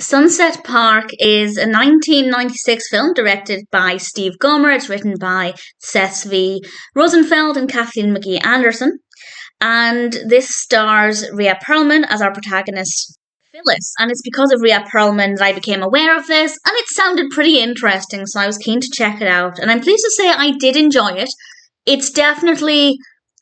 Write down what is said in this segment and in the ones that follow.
Sunset Park is a 1996 film directed by Steve Gomer. It's written by Seth V. Rosenfeld and Kathleen McGhee-Anderson. And this stars Rhea Perlman as our protagonist, Phyllis. And it's because of Rhea Perlman that I became aware of this, and it sounded pretty interesting, so I was keen to check it out. And I'm pleased to say I did enjoy it. It's definitely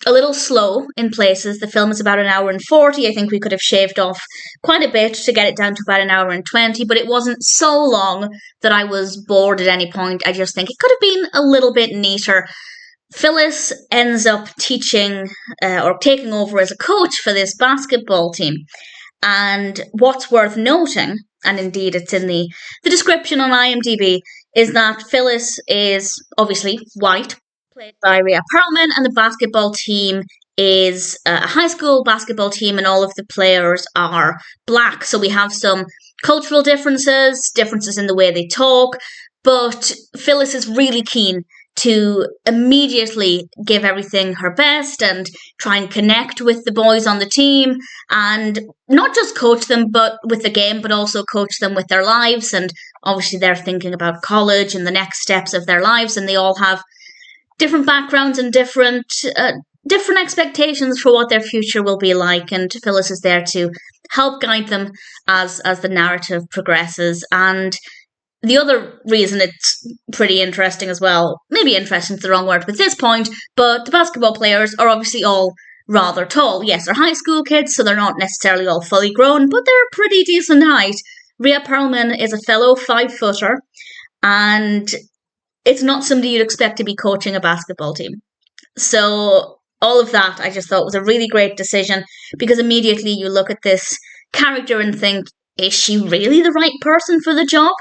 a little slow in places. The film is about an hour and 40. I think we could have shaved off quite a bit to get it down to about an hour and 20, but it wasn't so long that I was bored at any point. I just think it could have been a little bit neater. Phyllis ends up teaching or taking over as a coach for this basketball team. And what's worth noting, and indeed it's in the description on IMDb, is that Phyllis is obviously white, played by Rhea Perlman, and the basketball team is a high school basketball team, and all of the players are black. So we have some cultural differences in the way they talk, but Phyllis is really keen to immediately give everything her best and try and connect with the boys on the team, and not just coach them but with the game, but also coach them with their lives. And obviously they're thinking about college and the next steps of their lives, and they all have different backgrounds and different expectations for what their future will be like, and Phyllis is there to help guide them as the narrative progresses. And the other reason it's pretty interesting as well, maybe interesting is the wrong word at this point, but the basketball players are obviously all rather tall. Yes, they're high school kids, so they're not necessarily all fully grown, but they're a pretty decent height. Rhea Perlman is a fellow 5-footer, and it's not somebody you'd expect to be coaching a basketball team. So all of that I just thought was a really great decision, because immediately you look at this character and think, is she really the right person for the job?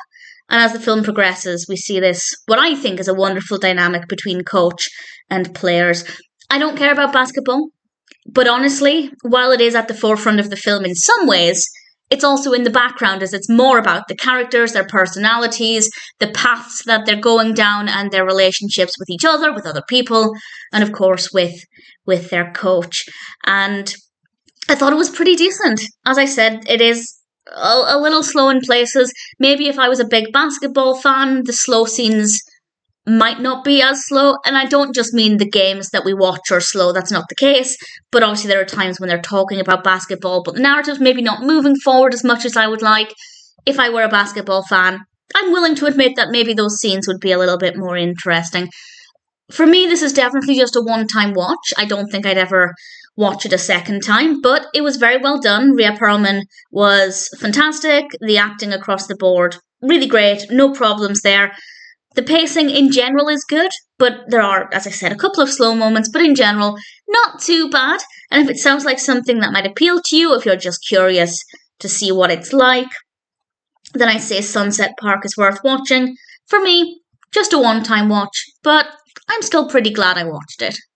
And as the film progresses, we see this, what I think is a wonderful dynamic between coach and players. I don't care about basketball, but honestly, while it is at the forefront of the film in some ways, it's also in the background, as it's more about the characters, their personalities, the paths that they're going down, and their relationships with each other, with other people, and of course with their coach. And I thought it was pretty decent. As I said, it is a little slow in places. Maybe if I was a big basketball fan, the slow scenes might not be as slow. And I don't just mean the games that we watch are slow, that's not the case. But obviously there are times when they're talking about basketball, but the narrative's maybe not moving forward as much as I would like. If I were a basketball fan, I'm willing to admit that maybe those scenes would be a little bit more interesting. For me, this is definitely just a one-time watch. I don't think I'd ever watch it a second time, but it was very well done. Rhea Perlman was fantastic. The acting across the board, really great. No problems there. The pacing in general is good, but there are, as I said, a couple of slow moments, but in general, not too bad. And if it sounds like something that might appeal to you, if you're just curious to see what it's like, then I say Sunset Park is worth watching. For me, just a one-time watch, but I'm still pretty glad I watched it.